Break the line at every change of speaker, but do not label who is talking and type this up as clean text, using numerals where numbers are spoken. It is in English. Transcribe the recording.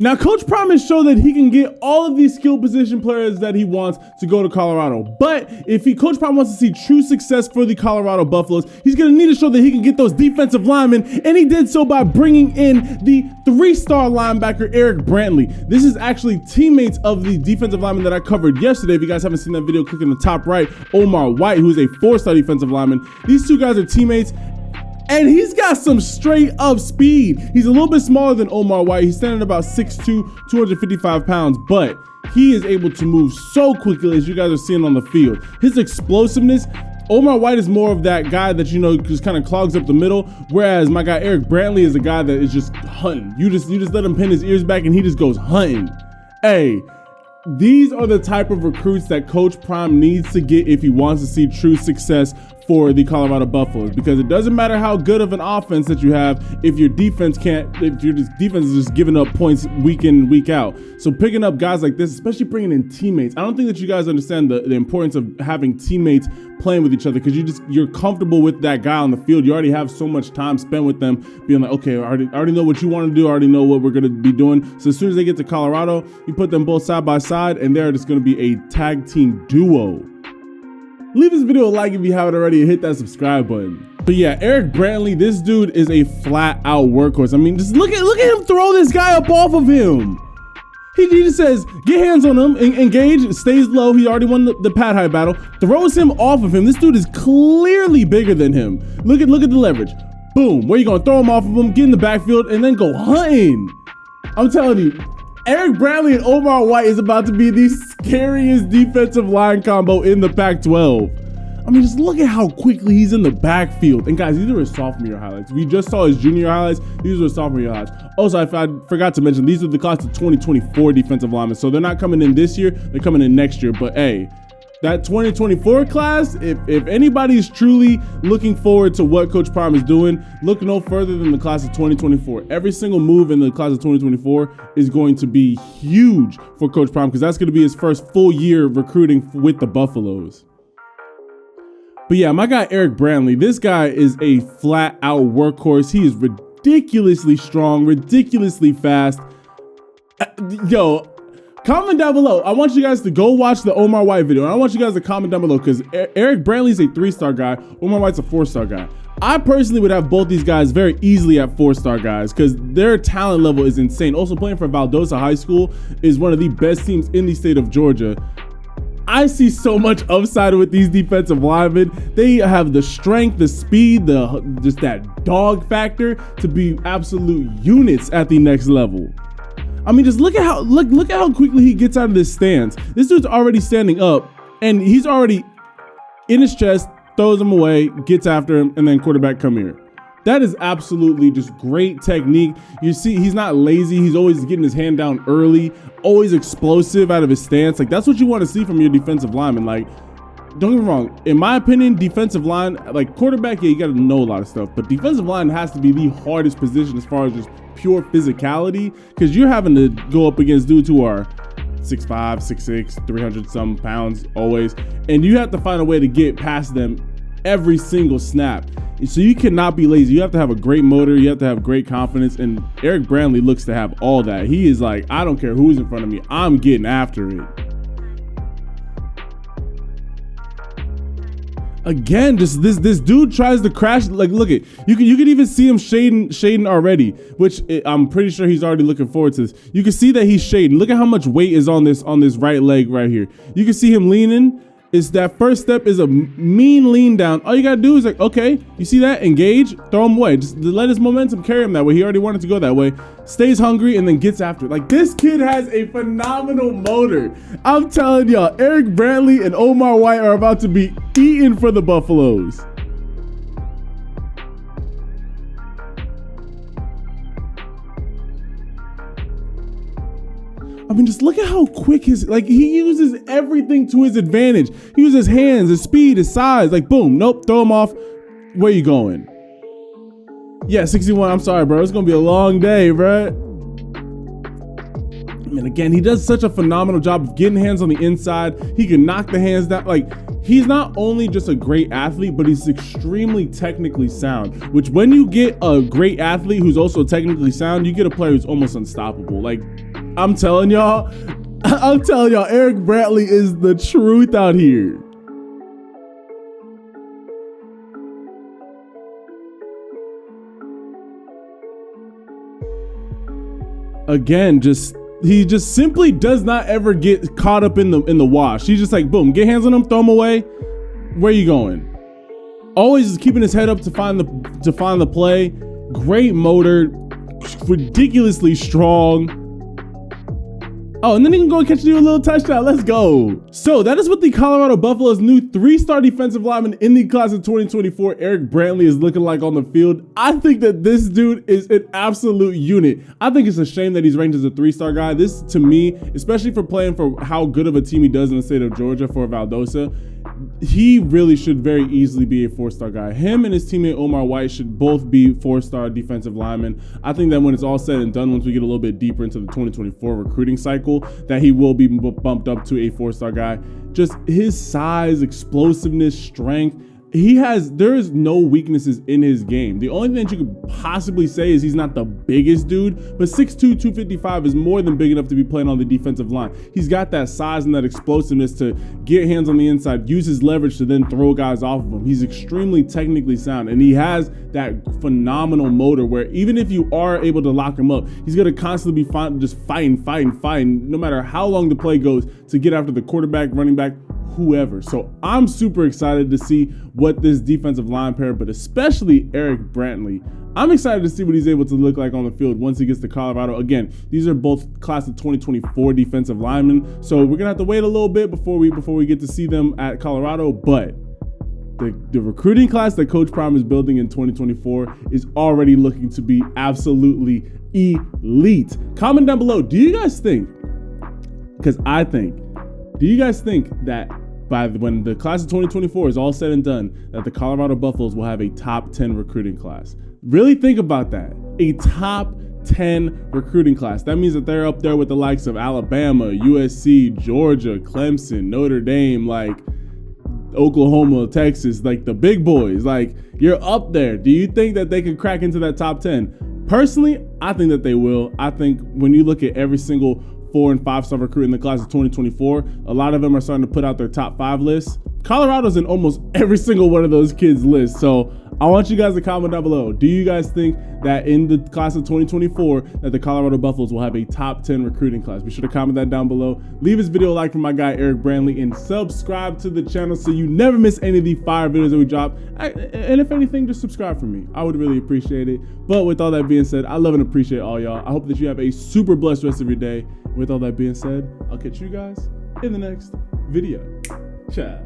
Now, Coach Prime has shown that he can get all of these skill position players that he wants to go to Colorado. But if Coach Prime wants to see true success for the Colorado Buffaloes, he's going to need to show that he can get those defensive linemen. And he did so by bringing in the 3-star linebacker, Eric Brantley. This is actually teammates of the defensive lineman that I covered yesterday. If you guys haven't seen that video, click in the top right. Omar White, who's a 4-star defensive lineman. These two guys are teammates. And he's got some straight up speed. He's a little bit smaller than Omar White. He's standing at about 6'2", 255 pounds, but he is able to move so quickly, as you guys are seeing on the field. His explosiveness, Omar White is more of that guy that, you know, just kind of clogs up the middle, whereas my guy Eric Brantley is a guy that is just hunting. You just let him pin his ears back and he just goes hunting. Hey, these are the type of recruits that Coach Prime needs to get if he wants to see true success for the Colorado Buffaloes, because it doesn't matter how good of an offense that you have if your defense is just giving up points week in, week out. So picking up guys like this, especially bringing in teammates, I don't think that you guys understand the importance of having teammates playing with each other, because you're comfortable with that guy on the field. You already have so much time spent with them, being like, okay, I already know what you want to do, I already know what we're going to be doing. So as soon as they get to Colorado, you put them both side by side, and they're just going to be a tag team duo. Leave this video a like if you haven't already, and hit that subscribe button. But yeah, Eric Brantley, this dude is a flat out workhorse. I mean, just look at him throw this guy up off of him. He just says, get hands on him, engage, stays low. He already won the pad high battle, throws him off of him. This dude is clearly bigger than him. Look at the leverage. Boom, where you gonna throw him off of him, get in the backfield, and then go hunting. I'm telling you, Eric Brantley and Omar White is about to be the scariest defensive line combo in the Pac-12. I mean, just look at how quickly he's in the backfield. And guys, these are his sophomore year highlights. We just saw his junior highlights. These are his sophomore year highlights. Also, I forgot to mention, these are the class of 2024 defensive linemen. So they're not coming in this year, they're coming in next year. But hey, that 2024 class, if anybody's truly looking forward to what Coach Prime is doing, look no further than the class of 2024. Every single move in the class of 2024 is going to be huge for Coach Prime, because that's going to be his first full year recruiting with the Buffaloes. But yeah, my guy Eric Brantley, this guy is a flat out workhorse. He is ridiculously strong, ridiculously fast. Yo, comment down below. I want you guys to go watch the Omar White video. And I want you guys to comment down below, because Eric Brantley is a 3-star guy. Omar White's a 4-star guy. I personally would have both these guys very easily at 4-star guys, because their talent level is insane. Also, playing for Valdosta High School is one of the best teams in the state of Georgia. I see so much upside with these defensive linemen. They have the strength, the speed, just that dog factor to be absolute units at the next level. I mean, just look at how quickly he gets out of this stance. This dude's already standing up, and he's already in his chest, throws him away, gets after him, and then quarterback, come here. That is absolutely just great technique. You see, he's not lazy. He's always getting his hand down early, always explosive out of his stance. Like, that's what you want to see from your defensive lineman. Like, don't get me wrong. In my opinion, defensive line, like quarterback, yeah, you got to know a lot of stuff. But defensive line has to be the hardest position as far as just pure physicality, because you're having to go up against dudes who are 6'5", 6'6", 300-some pounds always. And you have to find a way to get past them every single snap. So you cannot be lazy. You have to have a great motor. You have to have great confidence. And Eric Brantley looks to have all that. He is like, I don't care who's in front of me, I'm getting after it. Again, just this dude tries to crash. Like, look at you can even see him shading already, which I'm pretty sure he's already looking forward to this. You can see that he's shading. Look at how much weight is on this right leg right here. You can see him leaning. It's that first step is a mean lean down. All you gotta do is like, okay, you see that? Engage, throw him away. Just let his momentum carry him that way. He already wanted to go that way. Stays hungry and then gets after it. Like, this kid has a phenomenal motor. I'm telling y'all, Eric Brantley and Omar White are about to be eating for the Buffaloes. I mean, just look at how quick he uses everything to his advantage. He uses his hands, his speed, his size. Like, boom, nope, throw him off. Where you going? Yeah, 61. I'm sorry, bro. It's going to be a long day, bro. And again, he does such a phenomenal job of getting hands on the inside. He can knock the hands down. Like, he's not only just a great athlete, but he's extremely technically sound, which when you get a great athlete who's also technically sound, you get a player who's almost unstoppable. Like, I'm telling y'all, Eric Brantley is the truth out here. Again, he just simply does not ever get caught up in the wash. He's just like, boom, get hands on him, throw him away. Where you going? Always just keeping his head up to find the play. Great motor, ridiculously strong. Oh, and then he can go and catch you a little touchdown. Let's go. So that is what the Colorado Buffaloes' new 3-star defensive lineman in the class of 2024, Eric Brantley, is looking like on the field. I think that this dude is an absolute unit. I think it's a shame that he's ranked as a 3-star guy. This, to me, especially for playing for how good of a team he does in the state of Georgia for Valdosta, he really should very easily be a 4-star guy. Him and his teammate Omar White should both be 4-star defensive linemen. I think that when it's all said and done, once we get a little bit deeper into the 2024 recruiting cycle, that he will be bumped up to a 4-star guy. Just his size, explosiveness, strength. There is no weaknesses in his game. The only thing that you could possibly say is he's not the biggest dude, but 6'2", 255 is more than big enough to be playing on the defensive line. He's got that size and that explosiveness to get hands on the inside, use his leverage to then throw guys off of him. He's extremely technically sound, and he has that phenomenal motor where even if you are able to lock him up, he's going to constantly be just fighting, no matter how long the play goes, to get after the quarterback, running back, whoever. So I'm super excited to see what this defensive line pair, but especially Eric Brantley, I'm excited to see what he's able to look like on the field once he gets to Colorado. Again, these are both class of 2024 defensive linemen, so we're gonna have to wait a little bit before we get to see them at Colorado. But the recruiting class that Coach Prime is building in 2024 is already looking to be absolutely elite. Comment down below, do you guys think that when the class of 2024 is all said and done, that the Colorado Buffaloes will have a top 10 recruiting class? Really think about that. A top 10 recruiting class. That means that they're up there with the likes of Alabama, USC, Georgia, Clemson, Notre Dame, like Oklahoma, Texas, like the big boys. Like, you're up there. Do you think that they can crack into that top 10? Personally, I think that they will. I think when you look at every single 4- and 5-star recruit in the class of 2024, a lot of them are starting to put out their top 5 lists. Colorado's in almost every single one of those kids' lists. So I want you guys to comment down below. Do you guys think that in the class of 2024 that the Colorado Buffaloes will have a top 10 recruiting class? Be sure to comment that down below. Leave this video a like for my guy Eric Brantley, and subscribe to the channel so you never miss any of the fire videos that we drop. And if anything, just subscribe for me. I would really appreciate it. But with all that being said, I love and appreciate all y'all. I hope that you have a super blessed rest of your day. With all that being said, I'll catch you guys in the next video. Ciao.